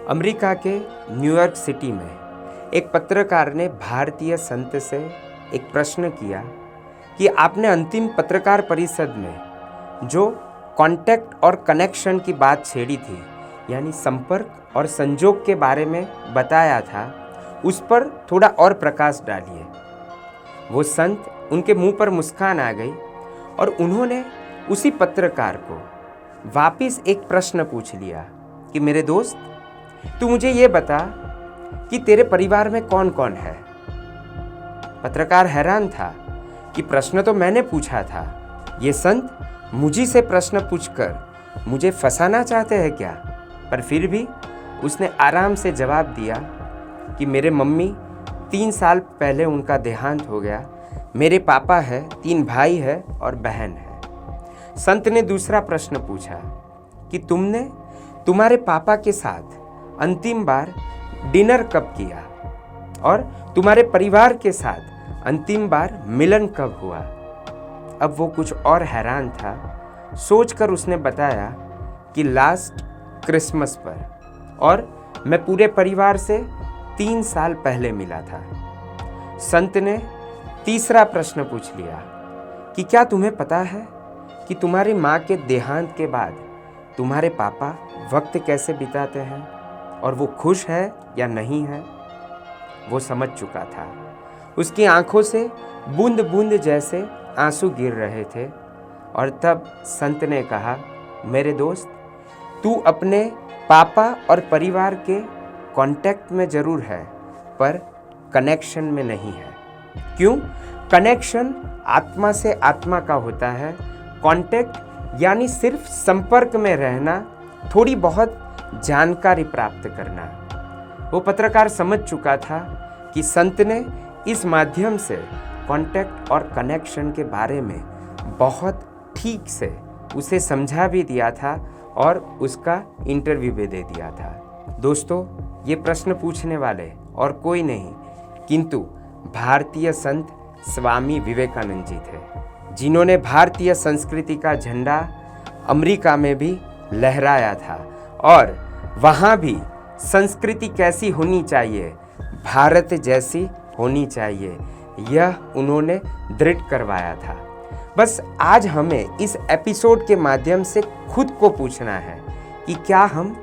America के New York city में एक पत्रकार ने भारतीय संत से एक प्रश्न किया कि आपने अंतिम पत्रकार परिषद में जो कांटेक्ट और कनेक्शन की बात छेड़ी थी, यानी संपर्क और संजोग के बारे में बताया था, उस पर थोड़ा और प्रकाश डालिए। वो संत, उनके मुंह पर मुस्कान आ गई और उन्होंने उसी पत्रकार को वापस एक प्रश्न पूछ लिया कि मेरे दोस्त, तू मुझे ये बता कि तेरे परिवार में कौन कौन है। पत्रकार हैरान था कि प्रश्न तो मैंने पूछा था, ये संत मुझी से प्रश्न पूछकर मुझे फंसाना चाहते हैं क्या। पर फिर भी उसने आराम से जवाब दिया कि मेरे मम्मी 3 साल पहले उनका देहांत हो गया, मेरे पापा है, 3 भाई है और बहन है। संत ने दूसरा प्रश्न पूछा कि तुमने तुम्हारे पापा के साथ अंतिम बार डिनर कब किया और तुम्हारे परिवार के साथ अंतिम बार मिलन कब हुआ। अब वो कुछ और हैरान था। सोचकर उसने बताया कि लास्ट क्रिसमस पर, और मैं पूरे परिवार से 3 साल पहले मिला था। संत ने तीसरा प्रश्न पूछ लिया कि क्या तुम्हें पता है कि तुम्हारी माँ के देहांत के बाद तुम्हारे पापा वक्त कैसे बिताते हैं और वो खुश है या नहीं है। वो समझ चुका था। उसकी आंखों से बूंद बूंद जैसे आंसू गिर रहे थे। और तब संत ने कहा, मेरे दोस्त, तू अपने पापा और परिवार के कांटेक्ट में जरूर है, पर कनेक्शन में नहीं है। क्यों? कनेक्शन आत्मा से आत्मा का होता है। कांटेक्ट यानी सिर्फ संपर्क में रहना, थोड़ी बहुत जानकारी प्राप्त करना। वो पत्रकार समझ चुका था कि संत ने इस माध्यम से कांटेक्ट और कनेक्शन के बारे में बहुत ठीक से उसे समझा भी दिया था और उसका इंटरव्यू भी दे दिया था। दोस्तों, ये प्रश्न पूछने वाले और कोई नहीं किंतु भारतीय संत स्वामी विवेकानंद जी थे, जिन्होंने भारतीय संस्कृति का झंडा अमेरिका में भी लहराया था और वहाँ भी संस्कृति कैसी होनी चाहिए, भारत जैसी होनी चाहिए, यह उन्होंने दृढ़ करवाया था। बस आज हमें इस एपिसोड के माध्यम से खुद को पूछना है कि क्या हम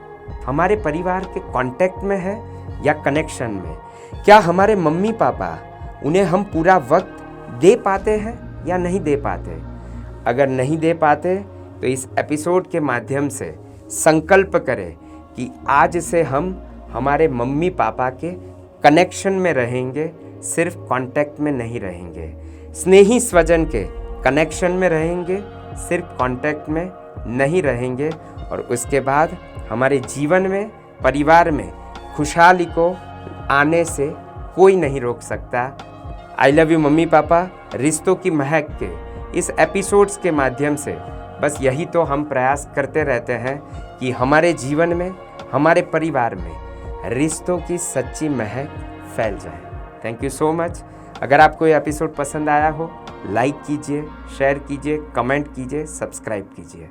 हमारे परिवार के कांटेक्ट में है या कनेक्शन में। क्या हमारे मम्मी पापा, उन्हें हम पूरा वक्त दे पाते हैं या नहीं दे पाते। अगर नहीं दे पाते तो इस एपिसोड के माध्यम से संकल्प करें कि आज से हम हमारे मम्मी पापा के कनेक्शन में रहेंगे, सिर्फ कांटेक्ट में नहीं रहेंगे। स्नेही स्वजन के कनेक्शन में रहेंगे, सिर्फ कांटेक्ट में नहीं रहेंगे। और उसके बाद हमारे जीवन में, परिवार में खुशहाली को आने से कोई नहीं रोक सकता। I love you mummy papa. रिश्तों की महक के इस एपिसोड्स के माध्यम से बस यही तो हम प्रयास करते रहते हैं कि हमारे जीवन में, हमारे परिवार में रिश्तों की सच्ची महक फैल जाए। Thank you so much. अगर आपको ये एपिसोड पसंद आया हो, लाइक कीजिए, शेयर कीजिए, कमेंट कीजिए, सब्सक्राइब कीजिए।